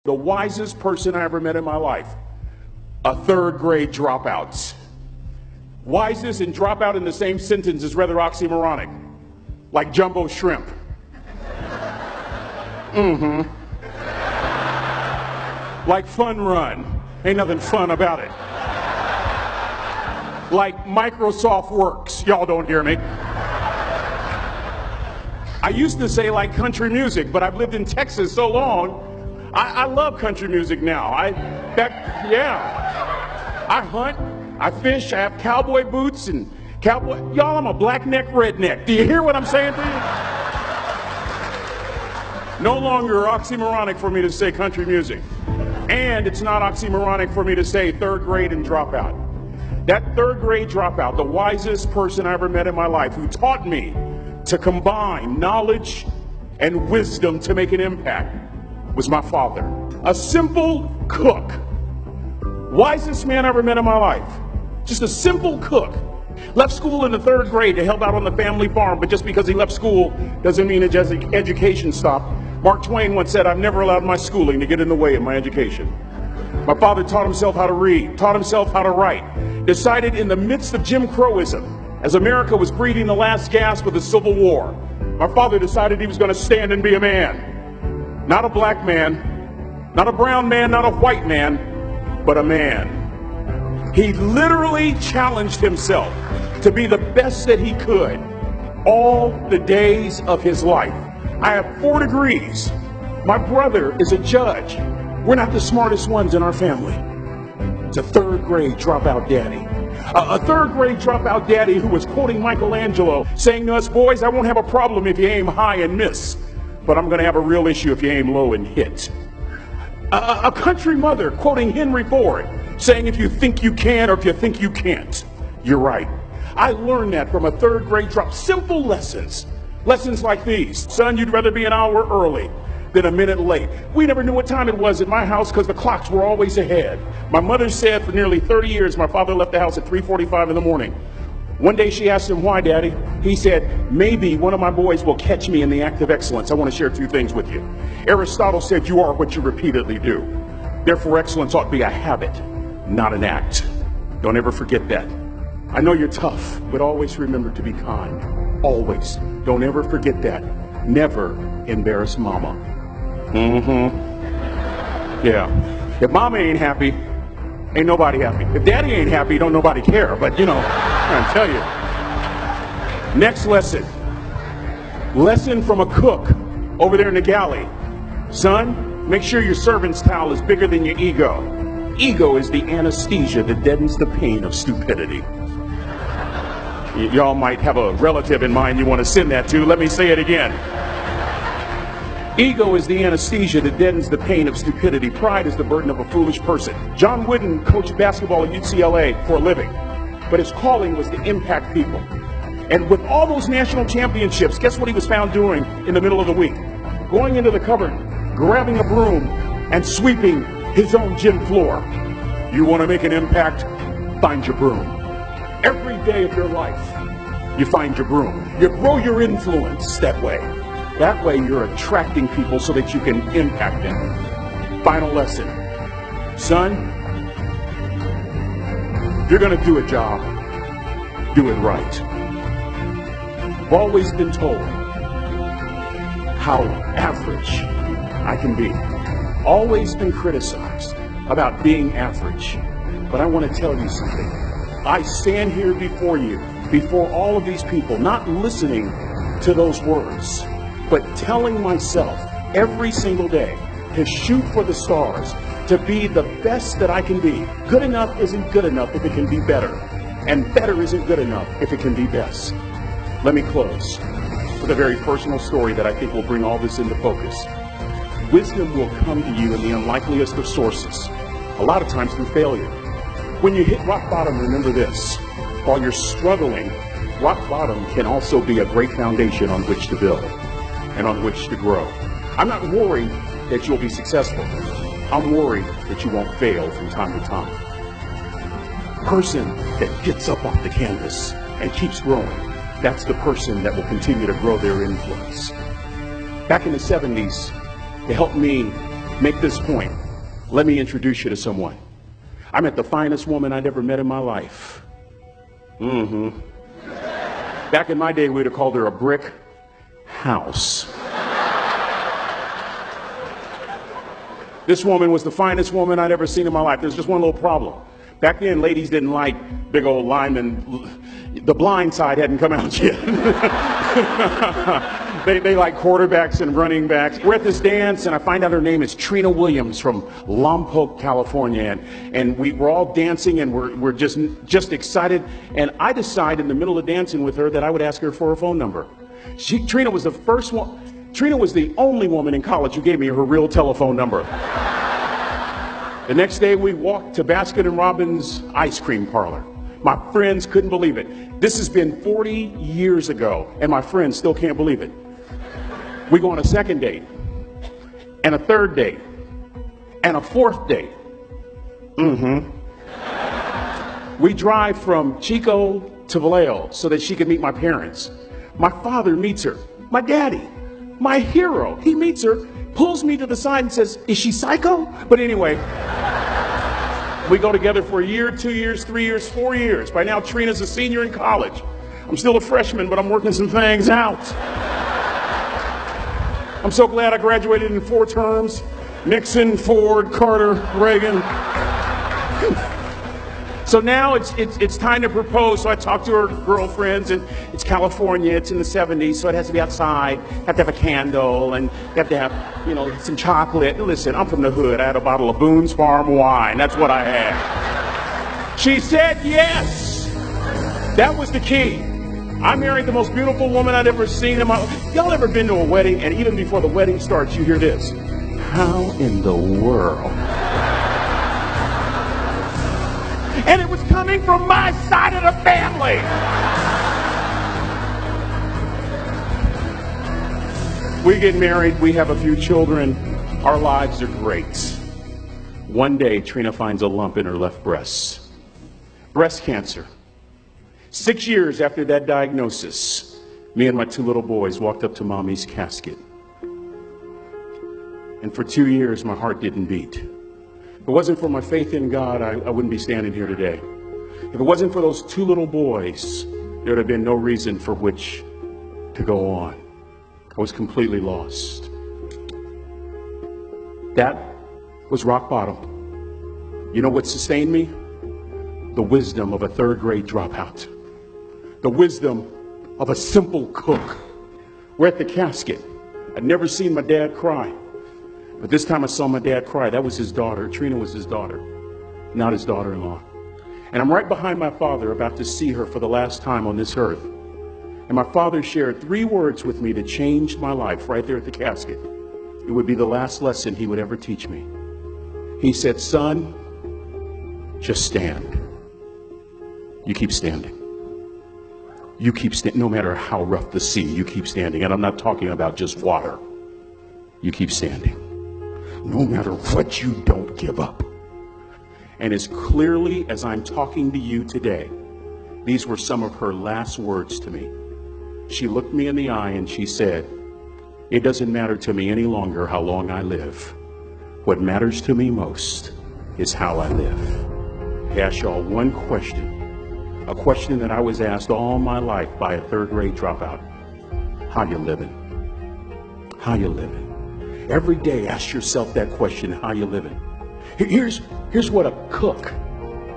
the wisest person I ever met in my life, a third grade dropout. Wisest and dropout in the same sentence is rather oxymoronic, like jumbo shrimp. Like fun run, ain't nothing fun about it. Like Microsoft Works, y'all don't hear me. I used to say like country music, but I've lived in Texas so long, I love country music now. I hunt, I fish, I have cowboy boots and cowboy, y'all, I'm a black neck redneck. Do you hear what I'm saying to you? No longer oxymoronic for me to say country music. And it's not oxymoronic for me to say third grade and dropout. That third grade dropout, the wisest person I ever met in my life, who taught me to combine knowledge and wisdom to make an impact, was my father. A simple cook. Wisest man I ever met in my life. Just a simple cook. Left school in the third grade to help out on the family farm, but just because he left school doesn't mean his education stopped. Mark Twain once said, "I've never allowed my schooling to get in the way of my education." My father taught himself how to read, taught himself how to write, decided in the midst of Jim Crowism, as America was breathing the last gasp of the Civil War, my father decided he was going to stand and be a man. Not a black man, not a brown man, not a white man, but a man. He literally challenged himself to be the best that he could all the days of his life. I have 4 degrees. My brother is a judge. We're not the smartest ones in our family. It's a third grade dropout daddy. A third grade dropout daddy who was quoting Michelangelo, saying to us, "Boys, I won't have a problem if you aim high and miss, but I'm going to have a real issue if you aim low and hit." A country mother quoting Henry Ford, saying, "If you think you can or if you think you can't, you're right." I learned that from a third grade drop. Simple lessons. Lessons like these. Son, you'd rather be an hour early than a minute late. We never knew what time it was at my house because the clocks were always ahead. My mother said for nearly 30 years my father left the house at 3:45 in the morning. One day she asked him, "Why, Daddy?" He said, "Maybe one of my boys will catch me in the act of excellence. I want to share 2 things with you." Aristotle said, "You are what you repeatedly do." Therefore, excellence ought to be a habit, not an act. Don't ever forget that. I know you're tough, but always remember to be kind. Always. Don't ever forget that. Never embarrass mama. Yeah. If mama ain't happy, ain't nobody happy. If daddy ain't happy, don't nobody care. But I'm trying to tell you. Next lesson. Lesson from a cook over there in the galley. Son, make sure your servant's towel is bigger than your ego. Ego is the anesthesia that deadens the pain of stupidity. Y'all might have a relative in mind you want to send that to. Let me say it again. Ego is the anesthesia that deadens the pain of stupidity. Pride is the burden of a foolish person. John Wooden coached basketball at UCLA for a living, but his calling was to impact people. And with all those national championships, guess what he was found doing in the middle of the week? Going into the cupboard, grabbing a broom, and sweeping his own gym floor. You want to make an impact? Find your broom. Every day of your life, you find your broom. You grow your influence that way. That way you're attracting people so that you can impact them. Final lesson. Son, if you're going to do a job, do it right. I've always been told how average I can be. Always been criticized about being average. But I want to tell you something. I stand here before you, before all of these people, not listening to those words, but telling myself every single day to shoot for the stars, to be the best that I can be. Good enough isn't good enough if it can be better, and better isn't good enough if it can be best. Let me close with a very personal story that I think will bring all this into focus. Wisdom will come to you in the unlikeliest of sources, a lot of times through failure. When you hit rock bottom, remember this. While you're struggling, rock bottom can also be a great foundation on which to build and on which to grow. I'm not worried that you'll be successful. I'm worried that you won't fail from time to time. The person that gets up off the canvas and keeps growing, that's the person that will continue to grow their influence. Back in the 70s, to help me make this point, let me introduce you to someone. I met the finest woman I'd ever met in my life. Back in my day, we'd have called her a brick house. This woman was the finest woman I'd ever seen in my life. There's just one little problem. Back then, ladies didn't like big old linemen. The Blind Side hadn't come out yet. They like quarterbacks and running backs. We're at this dance, and I find out her name is Trina Williams from Lompoc, California. And we're all dancing, and we're just excited. And I decide in the middle of dancing with her that I would ask her for her phone number. Trina was the first one. Trina was the only woman in college who gave me her real telephone number. The next day, we walked to Baskin & Robbins ice cream parlor. My friends couldn't believe it. This has been 40 years ago, and my friends still can't believe it. We go on a second date, and a third date, and a fourth date. We drive from Chico to Vallejo so that she could meet my parents. My father meets her. My daddy, my hero, he meets her, pulls me to the side and says, "Is she psycho?" But anyway, we go together for a year, 2 years, 3 years, 4 years. By now, Trina's a senior in college. I'm still a freshman, but I'm working some things out. I'm so glad I graduated in 4 terms. Nixon, Ford, Carter, Reagan. So now it's time to propose. So I talk to her girlfriends, and it's California. It's in the 70s, so it has to be outside. You have to have a candle, and you have to have, some chocolate. Listen, I'm from the hood. I had a bottle of Boone's Farm wine. That's what I had. She said yes. That was the key. I married the most beautiful woman I'd ever seen in my life. Y'all ever been to a wedding, and even before the wedding starts, you hear this? How in the world? And it was coming from my side of the family. We get married, we have a few children, our lives are great. One day, Trina finds a lump in her left breast. Breast cancer. 6 years after that diagnosis, me and my 2 little boys walked up to Mommy's casket. And for 2 years, my heart didn't beat. If it wasn't for my faith in God, I wouldn't be standing here today. If it wasn't for those 2 little boys, there would have been no reason for which to go on. I was completely lost. That was rock bottom. You know what sustained me? The wisdom of a 3rd grade dropout. The wisdom of a simple cook. We're at the casket. I'd never seen my dad cry. But this time I saw my dad cry. That was his daughter. Trina was his daughter, not his daughter-in-law. And I'm right behind my father, about to see her for the last time on this earth. And my father shared 3 words with me that changed my life right there at the casket. It would be the last lesson he would ever teach me. He said, "Son, just stand. You keep standing. You keep standing. No matter how rough the sea, you keep standing." And I'm not talking about just water. You keep standing. No matter what, you don't give up. And as clearly as I'm talking to you today, these were some of her last words to me. She looked me in the eye and she said, "It doesn't matter to me any longer how long I live. What matters to me most is how I live." I ask y'all one question, a question that I was asked all my life by a 3rd grade dropout. How you living? How you living? Every day ask yourself that question, how you living? Here's what a cook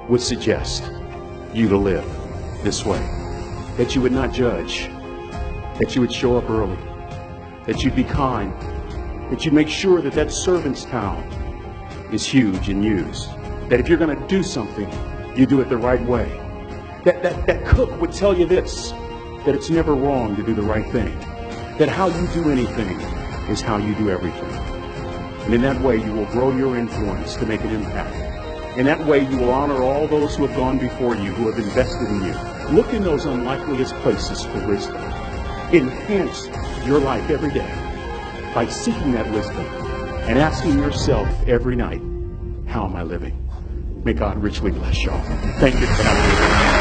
would suggest you to live this way. That you would not judge, that you would show up early, that you'd be kind, that you'd make sure that that servant's towel is huge and used, that if you're going to do something, you do it the right way. That cook would tell you this, that it's never wrong to do the right thing, that how you do anything is how you do everything. And in that way, you will grow your influence to make an impact. In that way, you will honor all those who have gone before you, who have invested in you. Look in those unlikeliest places for wisdom. Enhance your life every day by seeking that wisdom and asking yourself every night, how am I living? May God richly bless y'all. Thank you for having me.